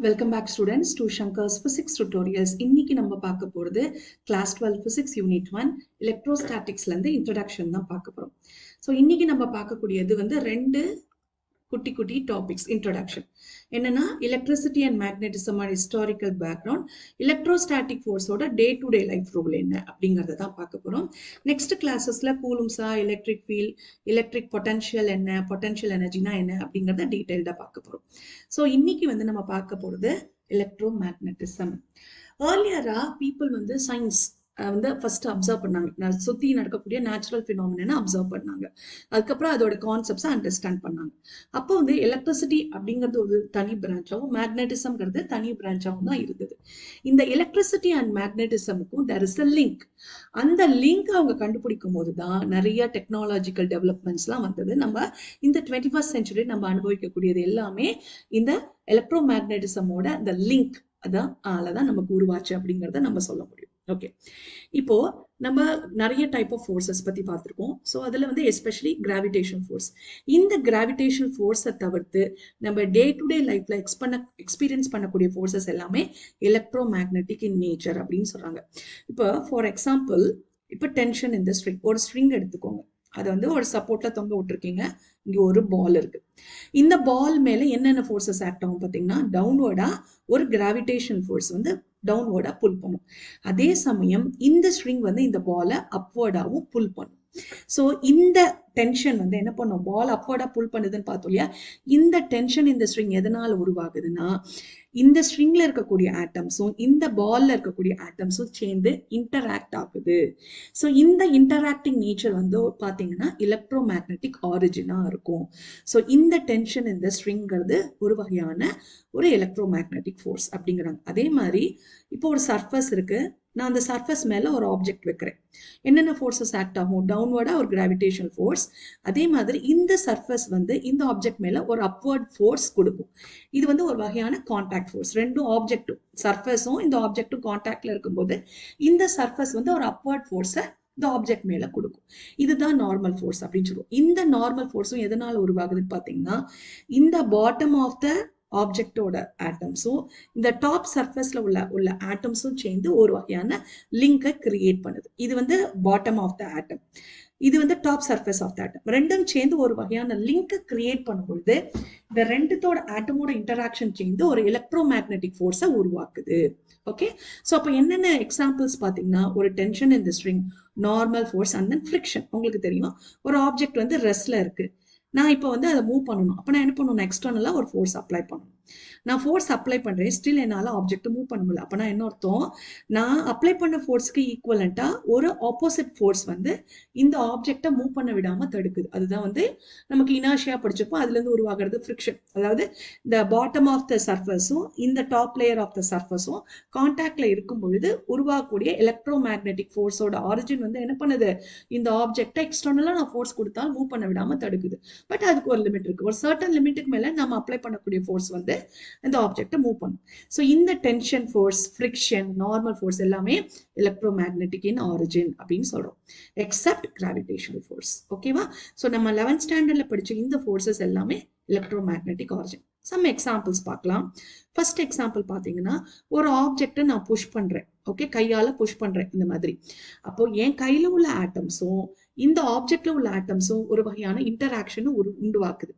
Welcome back students to Shankar's Physics Tutorials. இன்னைக்கு நம்ம பார்க்க போறது Class 12 Physics Unit 1 Electrostaticsல இருந்து Introduction தான் பார்க்க போறோம். ஸோ இன்னைக்கு நம்ம பார்க்கக்கூடியது வந்து ரெண்டு குட்டி டாபிக்ஸ் இன்ட்ரோடக்ஷன். என்னன்னா electricity and magnetism are historical background, electrostatic ஃபோர்ஸோட day to day life rule என்ன அப்படிங்கறத தான் பார்க்க போறோம். நெக்ஸ்ட் கிளாஸஸ்ல கூலும்ஸா, எலக்ட்ரிக் ஃபீல்ட், எலக்ட்ரிக் பொட்டன்ஷியல் என்ன, பொட்டன்ஷியல் எனர்ஜினா என்ன அப்படிங்கறத டீடைல்டா பார்க்க போறோம். ஸோ இன்னைக்கு வந்து நம்ம பார்க்க போறது எலக்ட்ரோ மேக்னெட்டிசம். ஏர்லியரா பீப்புள் வந்து சயின்ஸ் வந்து ஃபர்ஸ்ட் அப்சர்வ் பண்ணாங்க, சுத்தி நடக்கக்கூடிய நேச்சுரல் ஃபினாமினா அப்சர்வ் பண்ணாங்க. அதுக்கப்புறம் அதோட கான்செப்ட்ஸை அண்டர்ஸ்டாண்ட் பண்ணாங்க. அப்போ வந்து எலக்ட்ரிசிட்டி அப்படிங்கிறது ஒரு தனி பிரான்ச்சாகவும் மேக்னெட்டிசம்ங்கிறது தனி பிரான்ச்சாகவும் தான் இருந்தது. இந்த எலக்ட்ரிசிட்டி அண்ட் மேக்னெட்டிசமுக்கும் தேர் இஸ் அ லிங்க். அந்த லிங்க் அவங்க கண்டுபிடிக்கும் போது தான் நிறைய டெக்னாலஜிக்கல் டெவலப்மெண்ட்ஸ்லாம் வந்தது. நம்ம இந்த 21st சென்ச்சுரி நம்ம அனுபவிக்கக்கூடியது எல்லாமே இந்த எலக்ட்ரோ மேக்னெட்டிசமோட அந்த லிங்க் அதான் நமக்கு உருவாச்சு அப்படிங்கிறத நம்ம சொல்ல முடியும். ஓகே, இப்போ நம்ம நிறைய டைப் ஆஃப் ஃபோர்ஸஸ் பத்தி பார்த்துருக்கோம். ஸோ அதுல வந்து எஸ்பெஷலி கிராவிடேஷன் ஃபோர்ஸ். இந்த கிராவிடேஷன் ஃபோர்ஸை தவிர்த்து நம்ம டே டு டே லைஃப்ல எக்ஸ்பீரியன்ஸ் பண்ணக்கூடிய ஃபோர்ஸஸ் எல்லாமே எலக்ட்ரோ மேக்னெட்டிக் இன் நேச்சர் அப்படின்னு சொல்றாங்க. இப்போ ஃபார் எக்ஸாம்பிள், இப்போ டென்ஷன் இந்த ஸ்ட்ரிங், ஒரு ஸ்ட்ரிங் எடுத்துக்கோங்க. அதை வந்து ஒரு சப்போர்ட்ல தொங்க விட்டுருக்கீங்க. இங்க ஒரு பால் இருக்கு. இந்த பால் மேல என்னென்ன ஃபோர்ஸஸ் ஆக்ட் ஆகும் பார்த்தீங்கன்னா, டவுன்வர்டா ஒரு கிராவிடேஷன் ஃபோர்ஸ் வந்து டவுன்வர்டா புல் பண்ணும். அதே சமயம் இந்த ஸ்ட்ரிங் வந்து இந்த பாலை அப்வர்டாவும் புல் பண்ணும். ஸோ இந்த டென்ஷன் வந்து என்ன பண்ணும், பால் அப்வர்டா புல் பண்ணுதுன்னு பார்த்தோம் இல்லையா. இந்த டென்ஷன் இந்த ஸ்ட்ரிங் எதனால உருவாகுதுன்னா, இந்த ஸ்ட்ரிங்ல இருக்கக்கூடிய ஆட்டம்ஸும் இந்த பால்ல இருக்கக்கூடிய ஆட்டம்ஸும் சேர்ந்து இன்டராக்ட் ஆகுது. ஸோ இந்த இன்டராக்டிங் நேச்சர் வந்து பார்த்தீங்கன்னா எலக்ட்ரோ மேக்னெட்டிக் ஆரிஜினா இருக்கும். ஸோ இந்த டென்ஷன் இந்த ஸ்ட்ரிங்கிறது ஒரு வகையான ஒரு எலக்ட்ரோ மேக்னெட்டிக் ஃபோர்ஸ் அப்படிங்கிறாங்க. அதே மாதிரி இப்போ ஒரு சர்ஃபஸ் இருக்கு, நான் அந்த சர்ஃபஸ் மேல ஒரு ஆப்ஜெக்ட் வைக்கிறேன். என்னென்ன ஃபோர்ஸஸ் ஆக்ட் ஆகும், டவுன்வர்டா ஒரு கிராவிடேஷன் ஃபோர்ஸ். அதே மாதிரி இந்த சர்ஃபஸ் வந்து இந்த ஆப்ஜெக்ட் மேல ஒரு அப்வர்ட் ஃபோர்ஸ் கொடுக்கும். இது வந்து ஒரு வகையான கான்டாக்ட் ஃபோர்ஸ். ரெண்டும் ஆப்ஜெக்டும், சர்ஃபஸும் இந்த ஆப்ஜெக்டும் கான்டாக்ட்ல இருக்கும்போது இந்த சர்ஃபஸ் வந்து ஒரு அப்வர்ட் ஃபோர்ஸை இந்த ஆப்ஜெக்ட் மேல கொடுக்கும். இதுதான் நார்மல் ஃபோர்ஸ் அப்படின்னு சொல்லுவோம். இந்த நார்மல் ஃபோர்ஸும் எதனால உருவாகுதுன்னு பாத்தீங்கன்னா, இந்த பாட்டம் ஆஃப் த ஆப்ஜெக்டோட ஆட்டம்ஸும் இந்த டாப் சர்ஃபேஸ்ல உள்ள ஆட்டம்ஸும் சேர்ந்து ஒரு வகையான லிங்கை கிரியேட் பண்ணுது. இது வந்து பாட்டம் ஆஃப் த ஆட்டம், இது வந்து டாப் சர்ஃபேஸ் ஆஃப் த ஆட்டம். ரெண்டும் சேர்ந்து ஒரு வகையான லிங்கை கிரியேட் பண்ணும்பொழுது இந்த ரெண்டுத்தோட ஆட்டமோட இன்டராக்ஷன் சேர்ந்து ஒரு எலக்ட்ரோ மேக்னெட்டிக் ஃபோர்ஸை உருவாக்குது. ஓகே, ஸோ அப்போ என்னென்ன எக்ஸாம்பிள்ஸ் பார்த்தீங்கன்னா, ஒரு டென்ஷன் இந்த string, normal force and then friction. உங்களுக்கு தெரியும், ஒரு ஆப்ஜெக்ட் வந்து ரெஸ்ட்ல இருக்கு, நான் இப்போ வந்து அதை மூவ் பண்ணணும். அப்போ நான் என்ன பண்ணணும், எக்ஸ்டர்னலா ஒரு ஃபோர்ஸ் அப்ளை பண்ணணும். நான் ஃபோர்ஸ் அப்ளை பண்றேன், ஸ்டில் என்னால ஆப்ஜெக்ட் மூவ் பண்ண முடியல. அப்போ நான் என்ன அர்த்தம், நான் அப்ளை பண்ண ஃபோர்ஸ்க்கு ஈக்குவலண்டா ஒரு ஆப்போசிட் ஃபோர்ஸ் வந்து இந்த ஆப்ஜெக்டை மூவ் பண்ண விடாம தடுக்குது. அதுதான் வந்து நமக்கு இனர்ஷியா படிச்சப்போ அதுல இருந்து உருவாகிறது ஃப்ரிக்ஷன். அதாவது இந்த பாட்டம் ஆஃப் த சர்ஃபஸும் இந்த டாப் லேயர் ஆஃப் த சர்ஃபஸும் கான்டாக்ட்ல இருக்கும் பொழுது உருவாகக்கூடிய எலக்ட்ரோ மேக்னெட்டிக் ஃபோர்ஸோட ஆரிஜின் வந்து என்ன பண்ணுது, இந்த ஆப்ஜெக்டை எக்ஸ்டர்னலா நான் ஃபோர்ஸ் கொடுத்தா மூவ் பண்ண விடாம தடுக்குது. பட் அதுக்கு ஒரு லிமிட் இருக்கு. ஒரு சர்டன் லிமிட்டுக்கு மேல நம்ம அப்ளை பண்ணக்கூடிய ஃபோர்ஸ் வந்து இந்த ஆப்ஜெக்டை மூவ் பண்ணும். ஸோ இந்த tension force, friction, normal force எல்லாமே எலக்ட்ரோ மேக்னெட்டிக் இன் ஆரிஜின் அப்படின்னு சொல்றோம், எக்ஸப்ட் கிராவிடேஷனல் ஃபோர்ஸ். ஓகேவா? ஸோ நம்ம 11th ஸ்டாண்டர்ட்ல படிச்ச இந்த ஃபோர்ஸஸ் எல்லாமே electro magnetic origin. Some examples பார்க்கலாம். ஃபர்ஸ்ட் எக்ஸாம்பிள் பார்த்தீங்கன்னா, ஒரு ஆப்ஜெக்டை நான் புஷ் பண்றேன். ஓகே, கையால புஷ் பண்றேன் இந்த மாதிரி. அப்போ என் கையில உள்ள ஆட்டம்ஸும் இந்த ஆப்ஜெக்ட்ல உள்ள ஆட்டம்ஸும் ஒரு வகையான இன்டராக்ஷன் உண்டுவாக்குது.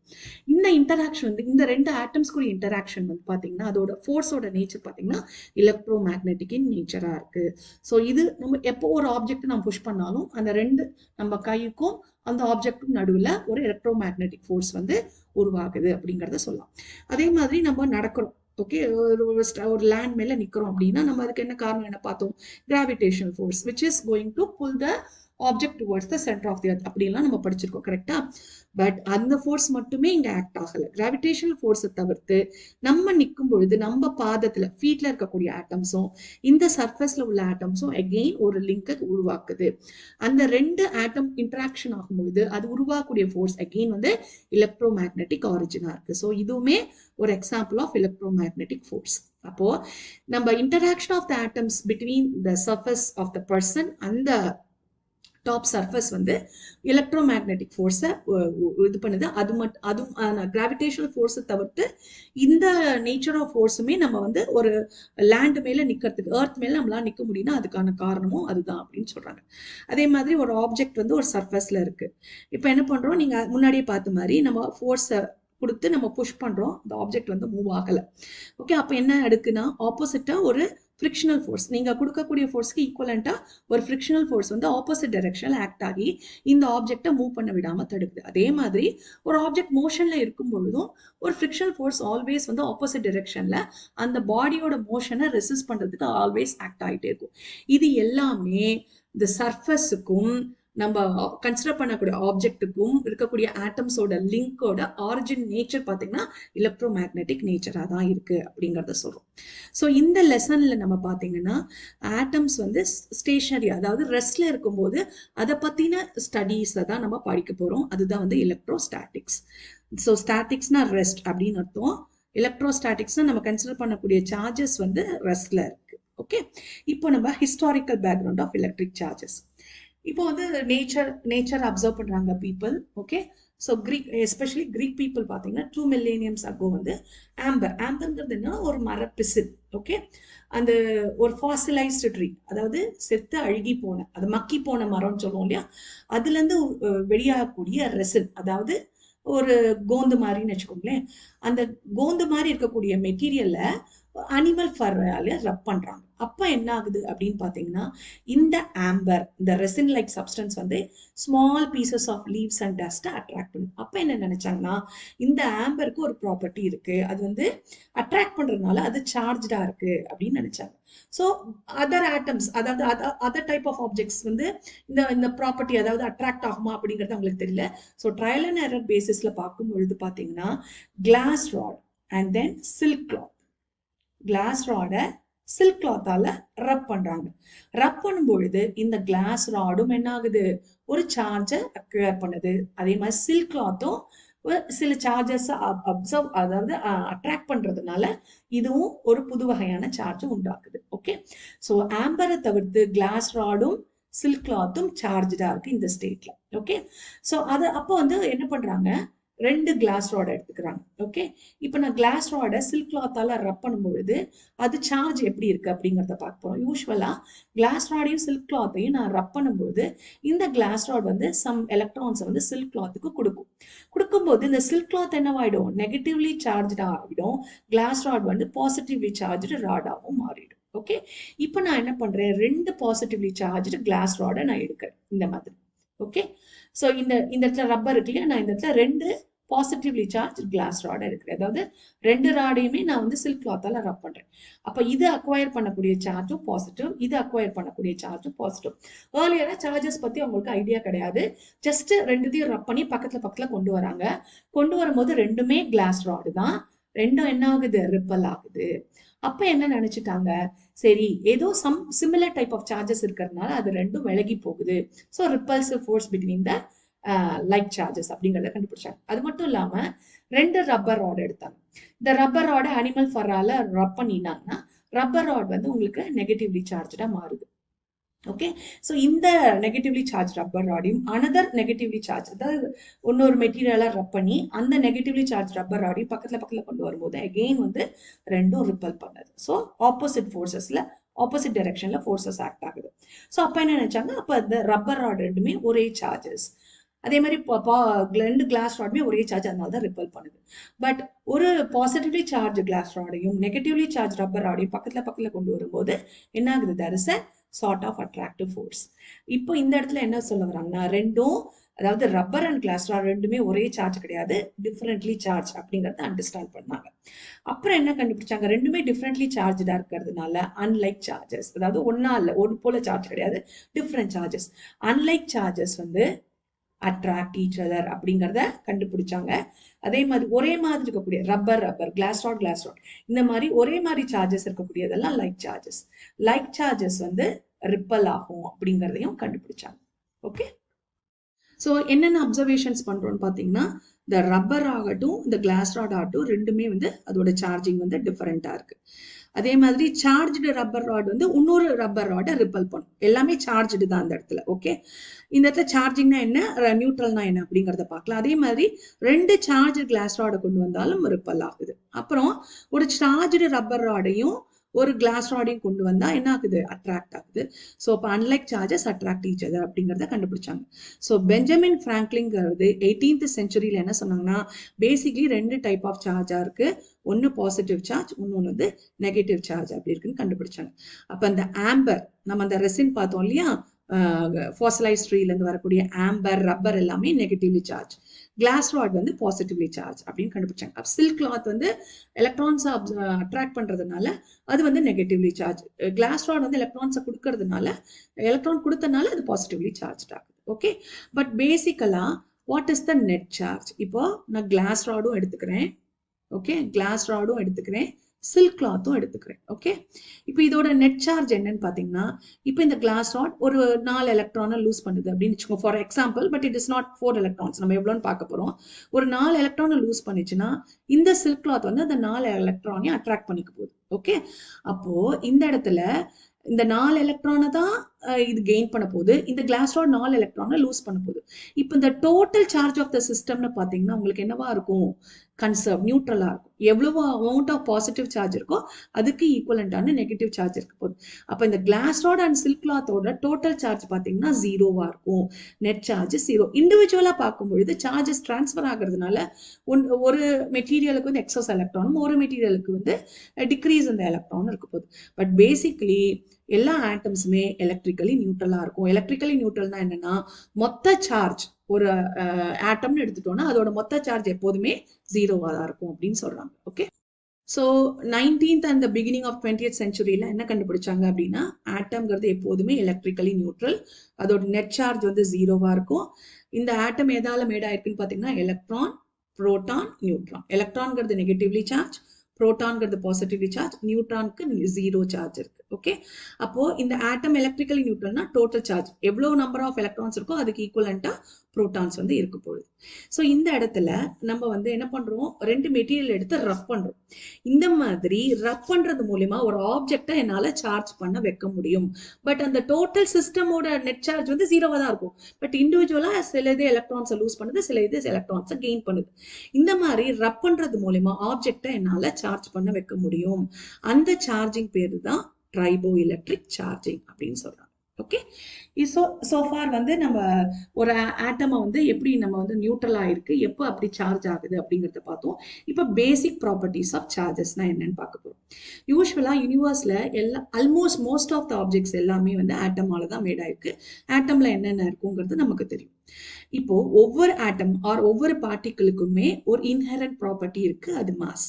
இந்த இன்டராக்ஷன் வந்து இந்த ரெண்டு ஆட்டம்ஸ்க்கு இன்டராக்ஷன் வந்து பாத்தீங்கன்னா அதோட ஃபோர்ஸோட நேச்சர் பாத்தீங்கன்னா எலக்ட்ரோ மேக்னெட்டிக் இன் நேச்சரா இருக்கு. ஸோ இது நம்ம எப்போ ஒரு ஆப்ஜெக்ட் நம்ம புஷ் பண்ணாலும் அந்த ரெண்டு நம்ம கைக்கும் அந்த ஆப்ஜெக்டும் நடுவில் ஒரு எலக்ட்ரோ மேக்னெட்டிக் ஃபோர்ஸ் வந்து உருவாகுது அப்படிங்கிறத சொல்லலாம். அதே மாதிரி நம்ம நடக்கிறோம். ஓகே, ஒரு லேண்ட் மேல நிக்கிறோம் அப்படின்னா நம்ம அதுக்கு என்ன காரணம் என்ன பார்த்தோம், gravitation force which is going to pull the object towards the centre of the earth அப்படிலாம் நம்ம படிச்சிருக்கோம். கரெக்டா? பட் அந்த ஃபோர்ஸ் மட்டுமே இங்க ஆக்ட் ஆகல. கிராவிடேஷனல் ஃபோர்ஸை தவிர்த்து நம்ம நிற்கும் பொழுது நம்ம பாதத்துல ஃபீட்ல இருக்கக்கூடிய ஆட்டம்ஸும் இந்த சர்ஃபேஸ்ல உள்ள ஆட்டம்ஸும் அகெயின் ஒரு லிங்கை உருவாக்குது. அந்த ரெண்டு ஆட்டம் இன்டராக்ஷன் ஆகும் பொழுது அது உருவாக்கக்கூடிய ஃபோர்ஸ் அகெயின் வந்து எலக்ட்ரோ மேக்னெட்டிக் ஆரிஜினா இருக்கு. ஸோ இதுவுமே ஒரு example of electro magnetic force. அப்போ நம்ம interaction of the atoms between the surface of the person and the top surface வந்து எலக்ட்ரோ மேக்னெட்டிக் ஃபோர்ஸை இது பண்ணுது. அதுவும் கிராவிடேஷனல் ஃபோர்ஸை தவிர்த்து இந்த நேச்சர் ஆஃப் ஃபோர்ஸுமே நம்ம வந்து ஒரு லேண்ட் மேல நிக்கிறதுக்கு, எர்த் மேல நம்மளால நிக்க முடியும்னா அதுக்கான காரணமும் அதுதான் அப்படின்னு சொல்றாங்க. அதே மாதிரி ஒரு ஆப்ஜெக்ட் வந்து ஒரு சர்ஃபேஸ்ல இருக்கு. இப்போ என்ன பண்றோம், நீங்க முன்னாடியே பார்த்த மாதிரி நம்ம ஃபோர்ஸை கொடுத்து நம்ம புஷ் பண்றோம், இந்த ஆப்ஜெக்ட் வந்து மூவ் ஆகல. ஓகே, அப்ப என்ன எடுக்குன்னா ஆப்போசிட்டா ஒரு ஃப்ரிக்ஷனல் ஃபோர்ஸ், நீங்க கொடுக்கக்கூடிய ஃபோர்ஸ்க்கு ஈக்குவலண்டா ஒரு ஃப்ரிக்ஷனல் ஃபோர்ஸ் வந்து ஆப்போசிட் டைரக்ஷன்ல ஆக்ட் ஆகி இந்த ஆப்ஜெக்டை மூவ் பண்ண விடாம தடுக்குது. அதே மாதிரி ஒரு ஆப்ஜெக்ட் மோஷன்ல இருக்கும் பொழுதும் ஒரு ஃப்ரிக்ஷனல் ஃபோர்ஸ் ஆல்வேஸ் வந்து ஆப்போசிட் டைரக்ஷன்ல அந்த பாடியோட மோஷனை ரெசிஸ்ட் பண்றதுக்கு ஆல்வேஸ் ஆக்ட் ஆகிட்டே இருக்கும். இது எல்லாமே இந்த சர்ஃபஸுக்கும் நம்ம கன்சிடர் பண்ணக்கூடிய ஆப்ஜெக்ட்டுக்கும் இருக்கக்கூடிய ஆட்டம்ஸோட லிங்கோட ஆரிஜின் நேச்சர் பார்த்தீங்கன்னா எலக்ட்ரோ மேக்னெட்டிக் நேச்சரா தான் இருக்கு அப்படிங்கிறத சொல்றோம். ஸோ இந்த லெசன்ல நம்ம பார்த்தீங்கன்னா ஆட்டம்ஸ் வந்து ஸ்டேஷனரி, அதாவது ரெஸ்ட்ல இருக்கும்போது அதை பத்தின ஸ்டடீஸை தான் நம்ம படிக்க போறோம். அதுதான் வந்து எலக்ட்ரோஸ்டாட்டிக்ஸ். ஸோ ஸ்டாட்டிக்ஸ்னா ரெஸ்ட் அப்படின்னு அர்த்தம். எலக்ட்ரோஸ்டாட்டிக்ஸ்னா நம்ம கன்சிடர் பண்ணக்கூடிய சார்ஜஸ் வந்து ரெஸ்ட்ல இருக்கு. ஓகே, இப்போ நம்ம historical background of electric charges. இப்போ வந்து நேச்சர் அப்சர்வ் பண்றாங்க people. Okay, so especially Greek people பார்த்தீங்கன்னா 2 மில்லேனியம்ஸ் அகோ வந்து ஆம்பர்ங்கிறது என்ன, ஒரு மரப்பிசில். ஓகே, அந்த ஒரு ஃபாசிலைஸ்டு ட்ரீ, அதாவது செத்து அழுகி போன, அது மக்கி போன மரம்னு சொல்லுவோம் இல்லையா, அதுல இருந்து வெளியாகக்கூடிய ரெசின், அதாவது ஒரு கோந்து மாதிரின்னு வச்சுக்கோங்களேன். அந்த கோந்து மாதிரி இருக்கக்கூடிய மெட்டீரியல்ல அனிமல் ஃபர்ரால ரப் பண்றாங்க. அப்ப என்ன ஆகுது அப்படின்னு பாத்தீங்கன்னா இந்த ஆம்பர், இந்த ரெசின் லைக் சப்ஸ்டன்ஸ் வந்து small pieces of leaves and dust attract பண்ணுது. அப்ப என்ன நினைச்சாங்கன்னா இந்த ஆம்பருக்கு ஒரு ப்ராப்பர்ட்டி இருக்கு, அது வந்து அட்ராக்ட் பண்றதுனால அது சார்ஜ்டா இருக்கு அப்படின்னு நினைச்சாங்க. ஸோ அதர் ஆட்டம்ஸ், அதாவது அதர் டைப் ஆஃப் ஆப்ஜெக்ட்ஸ் வந்து இந்த ப்ராப்பர்ட்டி, அதாவது அட்ராக்ட் ஆகுமா அப்படிங்கிறது அவங்களுக்கு தெரியல. ஸோ ட்ரையல் அண்ட் எரர் பேசிஸ்ல பார்க்கும் பொழுது பாத்தீங்கன்னா glass rod and then silk cloth, glass ராடை சில்க் கிளாத்தால ரப் பண்றாங்க. ரப் பண்ணும் பொழுது இந்த கிளாஸ் ராடும் என்ன ஆகுது, ஒரு சார்ஜை அக்வயர் பண்ணுது. அதே மாதிரி சில்க் கிளாத்தும் சில சார்ஜஸ் அப்சர்வ், அதாவது அட்ராக்ட் பண்றதுனால இதுவும் ஒரு புது வகையான சார்ஜ் உண்டாக்குது. ஓகே, ஸோ ஆம்பரை தவிர்த்து கிளாஸ் ராடும் சில்க் கிளாத்தும் சார்ஜா இருக்கு இந்த ஸ்டேட்ல. ஓகே, ஸோ அது அப்போ வந்து என்ன பண்றாங்க, 2 கிளாஸ் ராட் எடுத்துக்கிறாங்க. ஓகே, இப்போ நான் கிளாஸ் ராடை சில்க் கிளாத்தால ரப் பண்ணும்பொழுது அது சார்ஜ் எப்படி இருக்கு அப்படிங்கிறத பார்க்க போறோம். யூஸ்வலா கிளாஸ் ராடையும் சில்க் கிளாத்தையும் நான் ரப் பண்ணும்போது இந்த கிளாஸ் ராட் வந்து சம் எலக்ட்ரான்ஸ் வந்து சில்க் கிளாத்துக்கு கொடுக்கும்போது இந்த சில்க் கிளாத் என்னவாயிடும், நெகட்டிவ்லி சார்ஜா ஆகிடும். கிளாஸ் ராட் வந்து பாசிட்டிவ்லி சார்ஜ்டு ராடாவும் மாறிடும். ஓகே, இப்போ நான் என்ன பண்றேன், 2 பாசிட்டிவ்லி சார்ஜ்டு கிளாஸ் ராடை நான் எடுக்கிறேன் இந்த மாதிரி. ஓகே, ஸோ இந்த இடத்துல ரப்பர் இருக்கு இல்லையா, நான் இந்த இடத்துல 2 பாசிட்டிவ்லி சார்ஜ் கிளாஸ் ராட் எடுக்கிறேன். அதாவது 2 ராடையுமே நான் வந்து சில்க் கிளாத்தால ரப் பண்றேன். அப்ப இது அக்வயர் பண்ணக்கூடிய சார்ஜும் பாசிட்டிவ், இது அக்வயர் பண்ணக்கூடிய சார்ஜும் பாசிட்டிவ். ஏர்லியரா சார்ஜஸ் பத்தி அவங்களுக்கு ஐடியா கிடையாது. ஜஸ்ட் 2த்தையும் ரப் பண்ணி பக்கத்துல கொண்டு வராங்க. கொண்டு வரும்போது 2மே கிளாஸ் ராடு தான், 2ம் என்ன ஆகுது, ரிப்பல் ஆகுது. அப்ப என்ன நினைச்சிட்டாங்க, சரி ஏதோ some similar type of charges இருக்கிறதுனால அது 2ம் விலகி போகுது. So repulsive force between the like charges அப்படிங்கிறத கண்டுபிடிச்சாங்க. அது மட்டும் இல்லாம 2 ரப்பர் ராட் எடுத்தாங்க. இந்த ரப்பர் ராட் அனிமல் ஃபர்ரால ரப் பண்ணினாங்கன்னா ரப்பர் ராட் வந்து உங்களுக்கு நெகட்டிவ்லி சார்ஜா மாறுது. ஓகே, ஸோ இந்த நெகட்டிவ்லி சார்ஜ் ரப்பர் ராடையும் அனதர் நெகட்டிவ்லி சார்ஜ், அதாவது இன்னொரு மெட்டீரியலா ரப் பண்ணி அந்த நெகட்டிவ்லி சார்ஜ் ரப்பர் ராடையும் பக்கத்துல கொண்டு வரும்போது அகெயின் வந்து 2ம் ரிப்பல் பண்ணுது. ஸோ ஆப்போசிட் ஃபோர்ஸஸ்ல, ஆப்போசிட் டைரக்ஷன்ல ஃபோர்ஸஸ் ஆக்ட் ஆகுது. ஸோ அப்ப என்ன நினைச்சாங்க, அப்ப இந்த ரப்பர் ராட் 2மே ஒரே சார்ஜஸ், அதே மாதிரி 2 கிளாஸ் ராடுமே ஒரே சார்ஜ், அதனால தான் ரிப்பல் பண்ணுது. பட் ஒரு பாசிட்டிவ்லி சார்ஜ் கிளாஸ் ராடையும் நெகட்டிவ்லி சார்ஜ் ரப்பர் ராடையும் பக்கத்துல கொண்டு வரும்போது என்ன ஆகுது, there is a sort of attractive force. இப்போ இந்த இடத்துல என்ன சொல்ல வராங்கன்னா, 2ம், அதாவது ரப்பர் அண்ட் கிளாஸ் ராட் 2மே ஒரே சார்ஜ் கிடையாது, டிஃபரெண்ட்லி சார்ஜ் அப்படிங்கறத அண்டர்ஸ்டாண்ட் பண்ணாங்க. அப்புறம் என்ன கண்டுபிடிச்சாங்க, 2மே டிஃபரெண்ட்லி சார்ஜா இருக்கிறதுனால அன்லைக் சார்ஜஸ், அதாவது ஒன்னா இல்ல, ஒரு போல சார்ஜ் கிடையாது, டிஃபரெண்ட் சார்ஜஸ். அன்லைக் சார்ஜஸ் வந்து அட்ராக்ட் ஈச் அதர் அப்படிங்கிறத கண்டுபிடிச்சாங்க. அதே மாதிரி ஒரே மாதிரி இருக்கக்கூடிய ரப்பர் கிளாஸ் ராட் இந்த மாதிரி ஒரே மாதிரி சார்ஜஸ் இருக்கக்கூடியதெல்லாம் லைக் சார்ஜஸ் வந்து ரிப்பல் ஆகும் அப்படிங்கிறதையும் கண்டுபிடிச்சாங்க. ஓகே, ஸோ என்னென்ன அப்சர்வேஷன்ஸ் பண்றோம்னு பார்த்தீங்கன்னா, இந்த ரப்பர் ஆகட்டும் இந்த கிளாஸ் ராட் ஆகட்டும் ரெண்டுமே வந்து அதோட சார்ஜிங் வந்து டிஃபரெண்டா இருக்கு. அதே மாதிரி சார்ஜ்டு ரப்பர் ராட் வந்து இன்னொரு ரப்பர் ராடை ரிப்பல் பண்ணும். எல்லாமே சார்ஜ்டு தான் அந்த இடத்துல. ஓகே, இந்த இடத்துல சார்ஜிங்னா என்ன, நியூட்ரல்னா என்ன அப்படிங்கறத பார்க்கலாம். அதே மாதிரி ரெண்டு சார்ஜ் கிளாஸ் ராடை கொண்டு வந்தாலும் ரிப்பல் ஆகுது. அப்புறம் ஒரு சார்ஜ்டு ரப்பர் ராடையும் ஒரு கிளாஸ் ராடையும் கொண்டு வந்தா என்ன ஆகுது, அட்ராக்ட் ஆகுது. ஸோ இப்போ unlike charges attract each other அப்படிங்கிறத கண்டுபிடிச்சாங்க. ஸோ பெஞ்சமின் ஃப்ராங்க்லின்ங்கிறது 18th செஞ்சுரியில என்ன சொன்னாங்கன்னா, பேசிக்லி ரெண்டு டைப் ஆஃப் சார்ஜா இருக்கு. ஒன்னு பாசிட்டிவ் சார்ஜ், இன்னொன்று வந்து நெகட்டிவ் சார்ஜ் அப்படி இருக்குன்னு கண்டுபிடிச்சாங்க. அப்ப அந்த ஆம்பர், நம்ம அந்த ரெசின் பார்த்தோம் இல்லையா, ஃபாசிலைஸ் ட்ரீல இருந்து வரக்கூடிய ஆம்பர் ரப்பர் எல்லாமே நெகட்டிவ்லி சார்ஜ், கிளாஸ் ராட் வந்து பாசிட்டிவ்லி சார்ஜ் அப்படின்னு கண்டுபிடிச்சாங்க. அப்ப சில்க் கிளாத் வந்து எலக்ட்ரான்ஸ் அட்ராக்ட் பண்றதுனால அது வந்து நெகட்டிவ்லி சார்ஜ், கிளாஸ் ராட் வந்து எலக்ட்ரான்ஸை கொடுக்கறதுனால, எலக்ட்ரான் கொடுத்தனால அது பாசிட்டிவ்லி சார்ஜ் ஆகுது. ஓகே, பட் பேசிக்கலா what is the net charge? இப்போ நான் கிளாஸ் ராடும் எடுத்துக்கிறேன், ஓகே, கிளாஸ் ராடும் எடுத்துக்கிறேன், சில்க் கிளாத்தும் எடுத்துக்கிறேன். ஓகே, இப்போ இதோட நெட் சார்ஜ் என்னன்னு பாத்தீங்கன்னா, இப்போ இந்த கிளாஸ் ராட் ஒரு 4 எலக்ட்ரானை லூஸ் பண்ணுது அப்படின்னு வச்சுக்கோங்க for example, but it is not 4 electrons, நம்ம எவ்வளோன்னு பார்க்க போறோம். ஒரு 4 எலக்ட்ரானை லூஸ் பண்ணிச்சுன்னா இந்த சில்க் கிளாத் வந்து அந்த 4 எலக்ட்ரானையும் அட்ராக்ட் பண்ணிக்க போகுது. ஓகே, அப்போ இந்த இடத்துல இந்த 4 எலக்ட்ரானை தான் இது கெயின் பண்ண போகுது, இந்த கிளாஸ் ராட் 4 எலக்ட்ரானை லூஸ் பண்ண போகுது. இப்போ இந்த டோட்டல் சார்ஜ் ஆஃப் த சிஸ்டம்னு பாத்தீங்கன்னா உங்களுக்கு என்னவா இருக்கும், கன்சர்வ், நியூட்ரலா இருக்கும். எவ்வளவு அமௌண்ட் ஆஃப் பாசிட்டிவ் சார்ஜ் இருக்கோ அதுக்கு ஈக்குவலண்டான நெகட்டிவ் சார்ஜ் இருக்க போகுது. அப்ப இந்த கிளாஸ் ராட் அண்ட் சில்க் கிளாத்தோட டோட்டல் சார்ஜ் பாத்தீங்கன்னா ஜீரோவா இருக்கும், நெட் சார்ஜ் ஜீரோ. இண்டிவிஜுவலா பார்க்கும்பொழுது சார்ஜஸ் டிரான்ஸ்ஃபர் ஆகுறதுனால ஒரு மெட்டீரியலுக்கு வந்து எக்ஸஸ் எலக்ட்ரானும் ஒரு மெட்டீரியலுக்கு வந்து டிக்ரீஸ் இந்த எலக்ட்ரான் இருக்க போகுது. பட் பேசிக்லி எல்லா ஆட்டம்ஸுமே எலக்ட்ரிக்கலி நியூட்ரலா இருக்கும். எலக்ட்ரிக்கலி நியூட்ரல்னா என்னன்னா, மொத்த சார்ஜ் ஒரு ஆட்டம்னு எடுத்துட்டோம்னா அதோட மொத்த சார்ஜ் எப்போதுமே ஜீரோவா தான் இருக்கும் அப்படின்னு சொல்றாங்க. Okay, so 19th and the beginning of 20th செஞ்சுரியில என்ன கண்டுபிடிச்சாங்க அப்படின்னா, ஆட்டம்ங்கிறது எப்போதுமே எலக்ட்ரிக்கலி நியூட்ரல், அதோட நெட் சார்ஜ் வந்து ஜீரோவா இருக்கும். இந்த ஆட்டம் எதால மேட் ஆயிருக்குன்னு பாத்தீங்கன்னா, எலக்ட்ரான், புரோட்டான், நியூட்ரான். எலக்ட்ரான்ங்கிறது நெகட்டிவ்லி சார்ஜ், புரோட்டான்ங்கிறது பாசிட்டிவ்லி சார்ஜ், நியூட்ரானுக்கு ஜீரோ சார்ஜ் இருக்கு. ஓகே, அப்போ இந்த ஆட்டம் எலக்ட்ரிக்கலி நியூட்ரல்னா டோட்டல் சார்ஜ் எவ்வளவு நம்பர் ஆஃப் எலக்ட்ரான்ஸ் இருக்கோ அதுக்கு ஈக்குவலண்டா புரோட்டான்ஸ் வந்து இருக்க போகுது. ஸோ இந்த இடத்துல நம்ம வந்து என்ன பண்றோம், ரெண்டு மெட்டீரியல் எடுத்து ரப் பண்றோம். இந்த மாதிரி ரப் பண்றது மூலியமா ஒரு ஆப்ஜெக்டை என்னால சார்ஜ் பண்ண வைக்க முடியும். பட் அந்த டோட்டல் சிஸ்டமோட நெட் சார்ஜ் வந்து ஜீரோவா தான் இருக்கும். பட் இண்டிவிஜுவலா சில இது எலக்ட்ரான்ஸை லூஸ் பண்ணுது, சில இது எலக்ட்ரான்ஸை கெயின் பண்ணுது. இந்த மாதிரி ரப் பண்றது மூலியமா ஆப்ஜெக்டை என்னால சார்ஜ் பண்ண வைக்க முடியும். அந்த சார்ஜிங் பேரு தான் ட்ரைபோ எலக்ட்ரிக் சார்ஜிங் அப்படின்னு சொல்றாங்க. ஓகே, சோஃபார் வந்து நம்ம ஒரு ஆட்டமை வந்து எப்படி நம்ம வந்து நியூட்ரலா இருக்கு, எப்போ அப்படி சார்ஜ் ஆகுது அப்படிங்கறத பார்த்தோம். இப்போ பேசிக் ப்ராப்பர்ட்டிஸ் ஆஃப் சார்ஜஸ்னா என்னன்னு பார்க்க போறோம். யூஸ்வலா யூனிவர்ஸ்ல எல்லா almost most of the objects எல்லாமே வந்து ஆட்டமால தான் மேட் ஆயிருக்கு. ஆட்டம்ல என்னென்ன இருக்குங்கிறது நமக்கு தெரியும். இப்போ ஒவ்வொரு ஆட்டம் ஆர் ஒவ்வொரு பார்ட்டிகளுக்குமே ஒரு இன்ஹெரண்ட் ப்ராப்பர்ட்டி இருக்கு, அது மாஸ்.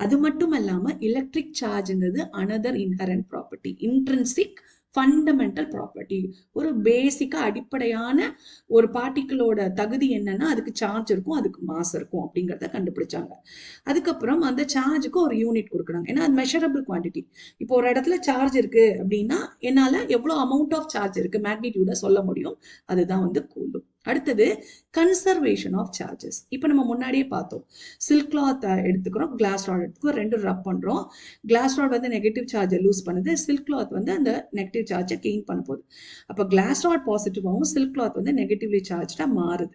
அது மட்டும் இல்லாம எலக்ட்ரிக் சார்ஜ்ங்கிறது another inherent property, intrinsic fundamental property. ஒரு பேசிக்கா அடிப்படையான ஒரு பார்ட்டிகளோட தகுதி என்னன்னா அதுக்கு சார்ஜ் இருக்கும், அதுக்கு மாஸ் இருக்கும் அப்படிங்கிறத கண்டுபிடிச்சாங்க. அதுக்கப்புறம் அந்த சார்ஜுக்கு ஒரு யூனிட் கொடுக்குறாங்க, ஏன்னா அது மெஷரபிள் குவான்டிட்டி. இப்போ ஒரு இடத்துல சார்ஜ் இருக்கு அப்படின்னா என்னால எவ்வளவு அமௌண்ட் ஆஃப் சார்ஜ் இருக்கு மேக்னிடியூட சொல்ல முடியும், அதுதான் வந்து கூலும். அடுத்தது கன்சர்வேஷன் ஆஃப் சார்ஜஸ். இப்போ நம்ம முன்னாடியே பார்த்தோம், சில்க் கிளாத் எடுத்துக்கிறோம், கிளாஸ் ராட் எடுத்துக்கிறோம், ரெண்டும் ரப் பண்றோம். கிளாஸ் ராட் வந்து நெகட்டிவ் சார்ஜை லூஸ் பண்ணுது, சில்க் கிளாத் வந்து அந்த நெகட்டிவ் சார்ஜை கெயின் பண்ண போகுது. அப்போ கிளாஸ் ராட் பாசிட்டிவாகவும் சில்க் கிளாத் வந்து நெகட்டிவ்லி சார்ஜா மாறுது.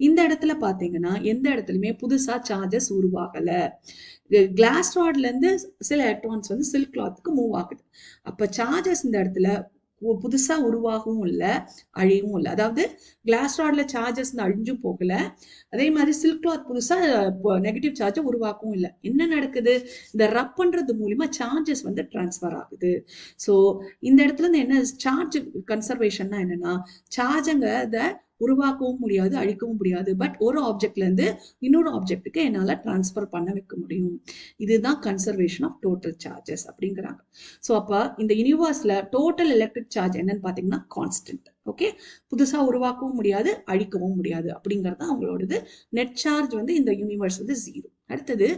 இந்த இடத்துல பாத்தீங்கன்னா எந்த இடத்துலயுமே புதுசா சார்ஜஸ் உருவாகல. கிளாஸ் ராட்ல இருந்து சில எலக்ட்ரான்ஸ் வந்து சில்க் கிளாத்துக்கு மூவ் ஆகுது. அப்ப சார்ஜஸ் இந்த இடத்துல புதுசா உருவாகவும் இல்லை, அழியவும் இல்லை. அதாவது கிளாஸ் ராட்ல சார்ஜஸ் அழிஞ்சும் போகல, அதே மாதிரி சில்க் கிளாத் புதுசா நெகட்டிவ் சார்ஜை உருவாக்கவும் இல்லை. என்ன நடக்குது, இந்த ரப் பண்றது மூலியமா சார்ஜஸ் வந்து டிரான்ஸ்ஃபர் ஆகுது. ஸோ இந்த இடத்துல இருந்து என்ன சார்ஜ் கன்சர்வேஷன்னா என்னன்னா, சார்ஜுங்கிறத உருவாக்கவும் முடியாது, அழிக்கவும் முடியாது. பட் ஒரு ஆப்ஜெக்ட்ல இருந்து இன்னொரு ஆப்ஜெக்ட்டுக்கு என்னால டிரான்ஸ்ஃபர் பண்ண வைக்க முடியும். இதுதான் கன்சர்வேஷன் ஆஃப் டோட்டல் சார்ஜஸ் அப்படிங்கிறாங்க. ஸோ அப்ப இந்த யூனிவர்ஸ்ல டோட்டல் எலக்ட்ரிக் சார்ஜ் என்னன்னு பாத்தீங்கன்னா கான்ஸ்டன்ட். ஓகே, புதுசா உருவாக்கவும் முடியாது, அழிக்கவும் முடியாது அப்படிங்கறது அவங்களோடது. நெட் சார்ஜ் வந்து இந்த யூனிவர்ஸ் வந்து ஜீரோ. அடுத்தது